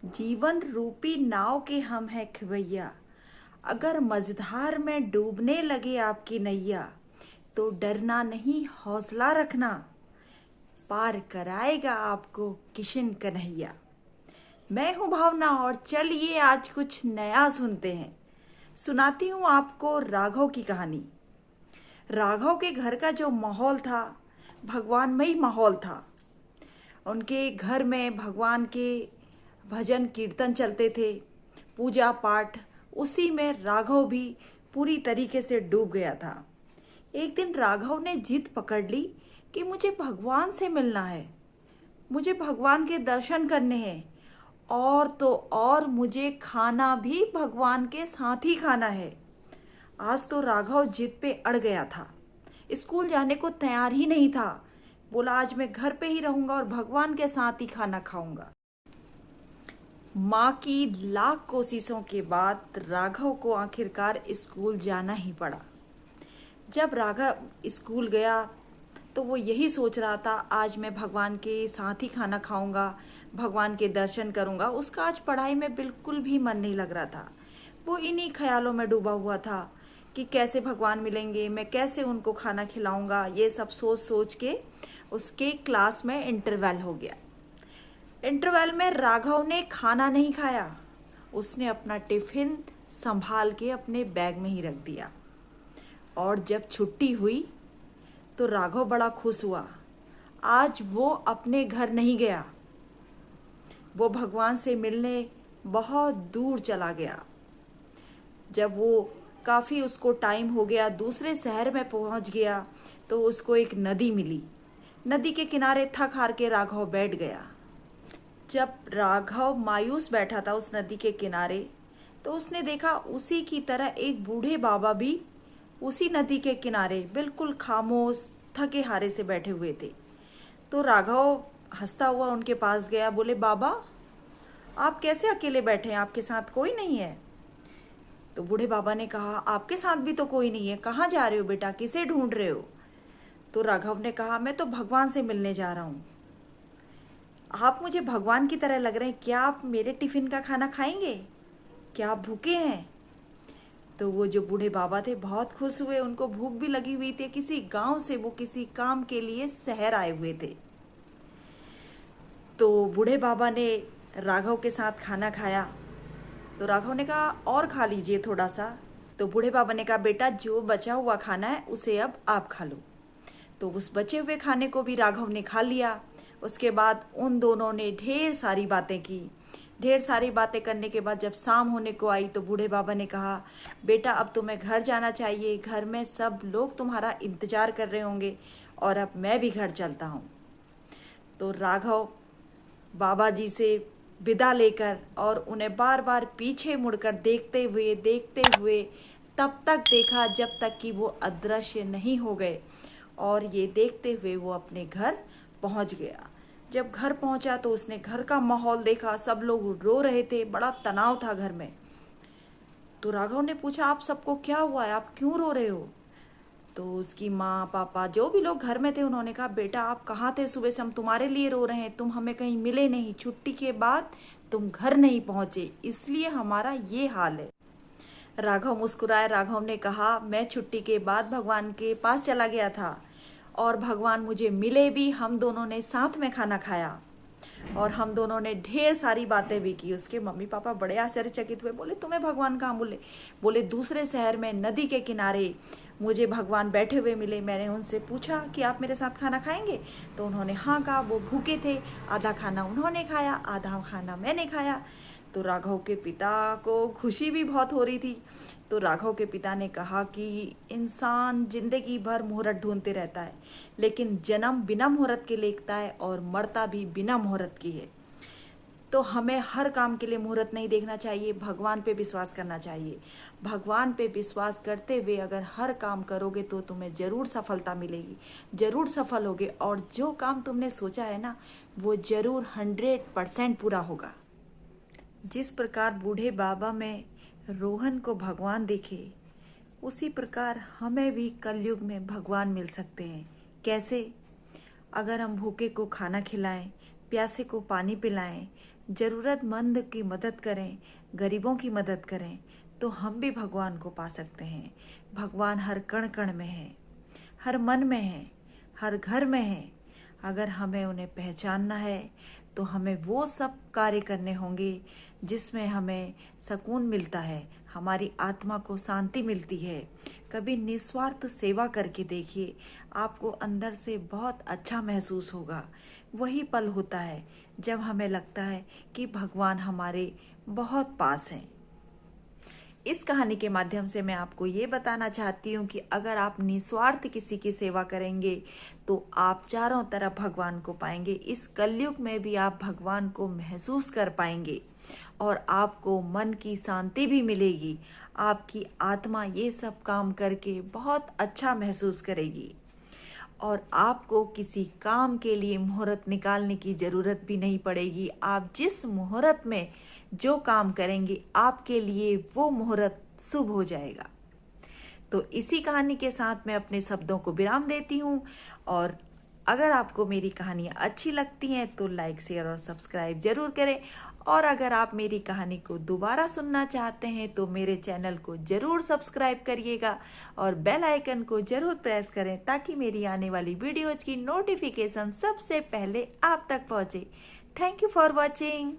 जीवन रूपी नाव के हम हैं खवैया। अगर मझधार में डूबने लगे आपकी नैया, तो डरना नहीं हौसला रखना, पार कराएगा आपको किशन कन्हैया। मैं हूं भावना और चलिए आज कुछ नया सुनते हैं। सुनाती हूं आपको राघव की कहानी। राघव के घर का जो माहौल था, भगवानमयी माहौल था। उनके घर में भगवान के भजन कीर्तन चलते थे, पूजा पाठ। उसी में राघव भी पूरी तरीके से डूब गया था। एक दिन राघव ने जिद पकड़ ली कि मुझे भगवान से मिलना है, मुझे भगवान के दर्शन करने हैं, और तो और मुझे खाना भी भगवान के साथ ही खाना है। आज तो राघव जिद पे अड़ गया था, स्कूल जाने को तैयार ही नहीं था। बोला आज मैं घर पे ही रहूंगा और भगवान के साथ ही खाना खाऊंगा। माँ की लाख कोशिशों के बाद राघव को आखिरकार स्कूल जाना ही पड़ा। जब राघव स्कूल गया तो वो यही सोच रहा था आज मैं भगवान के साथ ही खाना खाऊंगा, भगवान के दर्शन करूंगा। उसका आज पढ़ाई में बिल्कुल भी मन नहीं लग रहा था। वो इन्हीं ख्यालों में डूबा हुआ था कि कैसे भगवान मिलेंगे, मैं कैसे उनको खाना खिलाऊंगा। ये सब सोच सोच के उसके क्लास में इंटरवल हो गया। इंटरवल में राघव ने खाना नहीं खाया, उसने अपना टिफिन संभाल के अपने बैग में ही रख दिया। और जब छुट्टी हुई तो राघव बड़ा खुश हुआ। आज वो अपने घर नहीं गया, वो भगवान से मिलने बहुत दूर चला गया। जब वो काफ़ी उसको टाइम हो गया, दूसरे शहर में पहुंच गया, तो उसको एक नदी मिली। नदी के किनारे थक हार के राघव बैठ गया। जब राघव मायूस बैठा था उस नदी के किनारे, तो उसने देखा उसी की तरह एक बूढ़े बाबा भी उसी नदी के किनारे बिल्कुल खामोश थके हारे से बैठे हुए थे। तो राघव हंसता हुआ उनके पास गया। बोले बाबा, आप कैसे अकेले बैठे हैं, आपके साथ कोई नहीं है? तो बूढ़े बाबा ने कहा आपके साथ भी तो कोई नहीं है, कहाँ जा रहे हो बेटा, किसे ढूंढ रहे हो? तो राघव ने कहा मैं तो भगवान से मिलने जा रहा हूँ। आप मुझे भगवान की तरह लग रहे हैं, क्या आप मेरे टिफिन का खाना खाएंगे? क्या आप भूखे हैं? तो वो जो बूढ़े बाबा थे बहुत खुश हुए, उनको भूख भी लगी हुई थी। किसी गांव से वो किसी काम के लिए शहर आए हुए थे। तो बूढ़े बाबा ने राघव के साथ खाना खाया। तो राघव ने कहा और खा लीजिए थोड़ा सा। तो बूढ़े बाबा ने कहा बेटा जो बचा हुआ खाना है उसे अब आप खा लो। तो उस बचे हुए खाने को भी राघव ने खा लिया। उसके बाद उन दोनों ने ढेर सारी बातें की। ढेर सारी बातें करने के बाद जब शाम होने को आई तो बूढ़े बाबा ने कहा बेटा अब तुम्हें घर जाना चाहिए, घर में सब लोग तुम्हारा इंतजार कर रहे होंगे और अब मैं भी घर चलता हूँ। तो राघव बाबा जी से विदा लेकर और उन्हें बार बार पीछे मुड़कर देखते हुए तब तक देखा जब तक कि वो अदृश्य नहीं हो गए। और ये देखते हुए वो अपने घर पहुंच गया। जब घर पहुंचा तो उसने घर का माहौल देखा, सब लोग रो रहे थे, बड़ा तनाव था घर में। तो राघव ने पूछा आप सबको क्या हुआ है, आप क्यों रो रहे हो? तो उसकी माँ पापा जो भी लोग घर में थे उन्होंने कहा बेटा आप कहाँ थे, सुबह से हम तुम्हारे लिए रो रहे हैं, तुम हमें कहीं मिले नहीं, छुट्टी के बाद तुम घर नहीं पहुंचे, इसलिए हमारा ये हाल है। राघव मुस्कुराए। राघव ने कहा मैं छुट्टी के बाद भगवान के पास चला गया था और भगवान मुझे मिले भी, हम दोनों ने साथ में खाना खाया और हम दोनों ने ढेर सारी बातें भी की। उसके मम्मी पापा बड़े आश्चर्यचकित हुए। बोले तुम्हें भगवान कहाँ मिले? बोले दूसरे शहर में नदी के किनारे मुझे भगवान बैठे हुए मिले। मैंने उनसे पूछा कि आप मेरे साथ खाना खाएंगे? तो उन्होंने हाँ कहा। वो भूखे थे, आधा खाना उन्होंने खाया, आधा खाना मैंने खाया। तो राघव के पिता को खुशी भी बहुत हो रही थी। तो राघव के पिता ने कहा कि इंसान जिंदगी भर मुहूर्त ढूंढते रहता है, लेकिन जन्म बिना मुहूर्त के लेता है और मरता भी बिना मुहूर्त की है। तो हमें हर काम के लिए मुहूर्त नहीं देखना चाहिए, भगवान पे विश्वास करना चाहिए। भगवान पे विश्वास करते हुए अगर हर काम करोगे तो तुम्हें जरूर सफलता मिलेगी, जरूर सफल होगे, और जो काम तुमने सोचा है ना वो जरूर 100% पूरा होगा। जिस प्रकार बूढ़े बाबा में रोहन को भगवान दिखे, उसी प्रकार हमें भी कलयुग में भगवान मिल सकते हैं। कैसे? अगर हम भूखे को खाना खिलाएं, प्यासे को पानी पिलाएं, ज़रूरतमंद की मदद करें, गरीबों की मदद करें, तो हम भी भगवान को पा सकते हैं। भगवान हर कण कण में है, हर मन में है, हर घर में है। अगर हमें उन्हें पहचानना है तो हमें वो सब कार्य करने होंगे जिसमें हमें सुकून मिलता है, हमारी आत्मा को शांति मिलती है। कभी निस्वार्थ सेवा करके देखिए, आपको अंदर से बहुत अच्छा महसूस होगा। वही पल होता है जब हमें लगता है कि भगवान हमारे बहुत पास हैं। इस कहानी के माध्यम से मैं आपको ये बताना चाहती हूँ कि अगर आप निस्वार्थ किसी की सेवा करेंगे तो आप चारों तरफ भगवान को पाएंगे। इस कलयुग में भी आप भगवान को महसूस कर पाएंगे और आपको मन की शांति भी मिलेगी। आपकी आत्मा ये सब काम करके बहुत अच्छा महसूस करेगी और आपको किसी काम के लिए मुहूर्त निकालने की ज़रूरत भी नहीं पड़ेगी। आप जिस मुहूर्त में जो काम करेंगे आपके लिए वो मुहूर्त शुभ हो जाएगा। तो इसी कहानी के साथ मैं अपने शब्दों को विराम देती हूँ और अगर आपको मेरी कहानियाँ अच्छी लगती हैं तो लाइक, शेयर और सब्सक्राइब जरूर करें। और अगर आप मेरी कहानी को दोबारा सुनना चाहते हैं तो मेरे चैनल को जरूर सब्सक्राइब करिएगा और बेल आइकन को जरूर प्रेस करें ताकि मेरी आने वाली वीडियोज की नोटिफिकेशन सबसे पहले आप तक पहुंचे। Thank you for watching.